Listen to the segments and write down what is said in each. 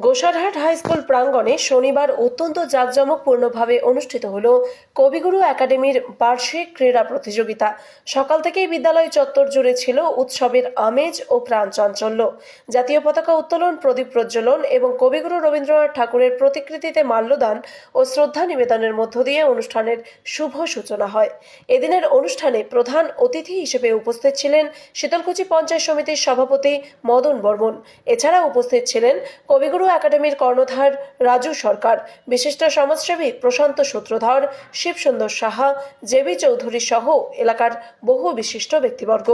Gosarhat high school প্রাঙ্গণে শনিবার অত্যন্ত জাঁকজমকপূর্ণভাবে অনুষ্ঠিত হলো কবিগুরু একাডেমির বার্ষিক ক্রীড়া প্রতিযোগিতা। সকাল থেকেই বিদ্যালয় চত্বর জুড়ে ছিল উৎসবের আমেজ ও প্রাণচাঞ্চল্য। জাতীয় পতাকা উত্তোলন, প্রদীপ প্রজ্বলন এবং কবিগুরু রবীন্দ্রনাথ ঠাকুরের প্রতিকৃতিতে মাল্যদান ও শ্রদ্ধা নিবেদনের মধ্য দিয়ে অনুষ্ঠানের শুভ সূচনা হয়। এদিনের অনুষ্ঠানে প্রধান অতিথি হিসেবে উপস্থিত ছিলেন শীতলকুচি পঞ্চায়েত সমিতির সভাপতি মদন বর্মন। এছাড়া উপস্থিত ছিলেন কবিগুরু একাডেমির কর্ণধার রাজু সরকার, বিশিষ্ট সমাজসেবী প্রশান্ত সূত্রধর, শিবসুন্দর সাহা, জেবি চৌধুরী সহ এলাকার বহু বিশিষ্ট ব্যক্তিবর্গ।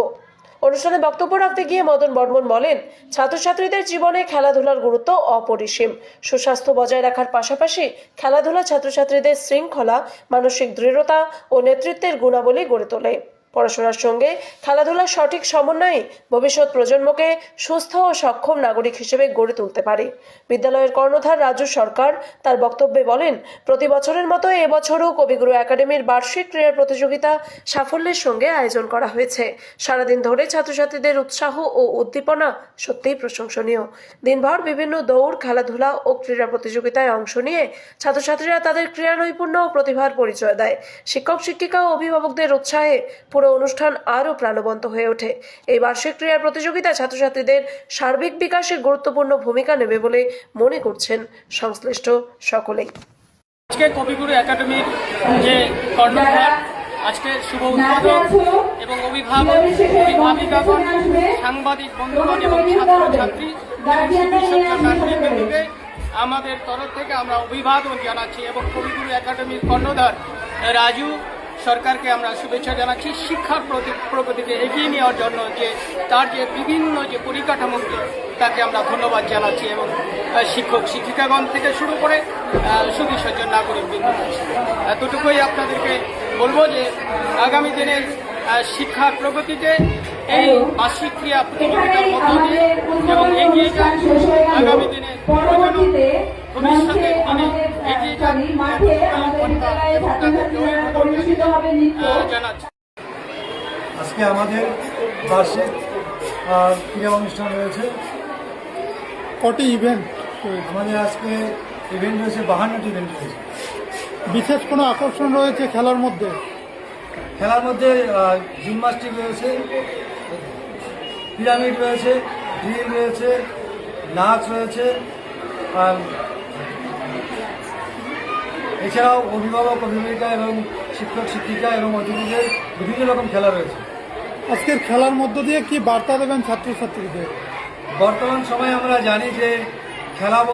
অনুষ্ঠানে বক্তব্য রাখতে গিয়ে মদন বর্মন বলেন, ছাত্রছাত্রীদের জীবনে খেলাধুলার গুরুত্ব অপরিসীম। সুস্বাস্থ্য বজায় রাখার পাশাপাশি খেলাধুলা ছাত্রছাত্রীদের শৃঙ্খলা, মানসিক দৃঢ়তা ও নেতৃত্বের গুণাবলী গড়ে তোলে। পড়াশোনার সঙ্গে খেলাধুলার সঠিক সমন্বয়ে ভবিষ্যৎ প্রজন্মকে সুস্থ ও সক্ষম নাগরিক হিসেবে গড়ে তুলতে পারে। বিদ্যালয়ের কর্ণধার রাজু সরকার তার বক্তব্যে বলেন, প্রতি বছরের মতো এবছরও কবিগুরু একাডেমির বার্ষিক ক্রীড়া প্রতিযোগিতা সাফল্যের সঙ্গে আয়োজন করা হয়েছে। সারাদিন ধরে ছাত্রছাত্রীদের উৎসাহ ও উদ্দীপনা সত্যিই প্রশংসনীয়। দিনভর বিভিন্ন দৌড়, খেলাধুলা ও ক্রীড়া প্রতিযোগিতায় অংশ নিয়ে ছাত্রছাত্রীরা তাদের ক্রীড়া নৈপুণ্য ও প্রতিভার পরিচয় দেয়। শিক্ষক শিক্ষিকা ও অভিভাবকদের উৎসাহে অনুষ্ঠান আরও প্রাণবন্ত হয়ে ওঠে। এই বার্ষিক ক্রীড়া প্রতিযোগিতা ছাত্রছাত্রীদের সার্বিক বিকাশে গুরুত্বপূর্ণ ভূমিকা নেবে বলে মনে করছেন সংশ্লিষ্ট সকলেই। আজকে কবিগুরু একাডেমির যে কর্ণধার, আজকে শুভ উদ্বোধন এবং অভিভাবিকাগণ, সাংবাদিক বন্ধুগণ এবং ছাত্রছাত্রী নাগরিকবৃন্দকে আমাদের তরফ থেকে আমরা অভিবাদন জানাচ্ছি এবং কবিগুরু একাডেমির কর্ণধার রাজু সরকারকে আমরা শুভেচ্ছা জানাচ্ছি শিক্ষার প্রগতিকে এগিয়ে নেওয়ার জন্য, যে তার যে বিভিন্ন যে পরিকাঠামো, তাকে আমরা ধন্যবাদ জানাচ্ছি এবং শিক্ষক শিক্ষিকাগণ থেকে শুরু করে সুধী সজ্জন নাগরিকবৃন্দ। এতটুকুই আপনাদেরকে বলবো যে আগামী দিনের শিক্ষার প্রগতিতে এই বার্ষিক ক্রীড়া প্রতিযোগিতার মধ্য দিয়ে এবং এগিয়ে যান আগামী দিনে ভবিষ্যতে এগিয়ে যান জানাচ্ছি। আজকে আমাদের বার্ষিক ক্রীড়া অনুষ্ঠান রয়েছে। কটি ইভেন্ট আমাদের আজকে ইভেন্ট রয়েছে, 52টি ইভেন্ট রয়েছে। বিশেষ কোনো আকর্ষণ রয়েছে খেলার মধ্যে? খেলার মধ্যে জিমন্যাস্টিক রয়েছে, পিরামিড রয়েছে, ড্রিল রয়েছে, নাচ রয়েছে, আর এছাড়াও অভিভাবক অভিভাবিকা এবং শিক্ষক শিক্ষিকা এবং অতিথিদের বিভিন্ন রকম খেলা রয়েছে। আজকের খেলার মধ্য দিয়ে কি বার্তা দেবেন ছাত্রছাত্রীদের? বর্তমান সময়ে আমরা জানি যে খেলা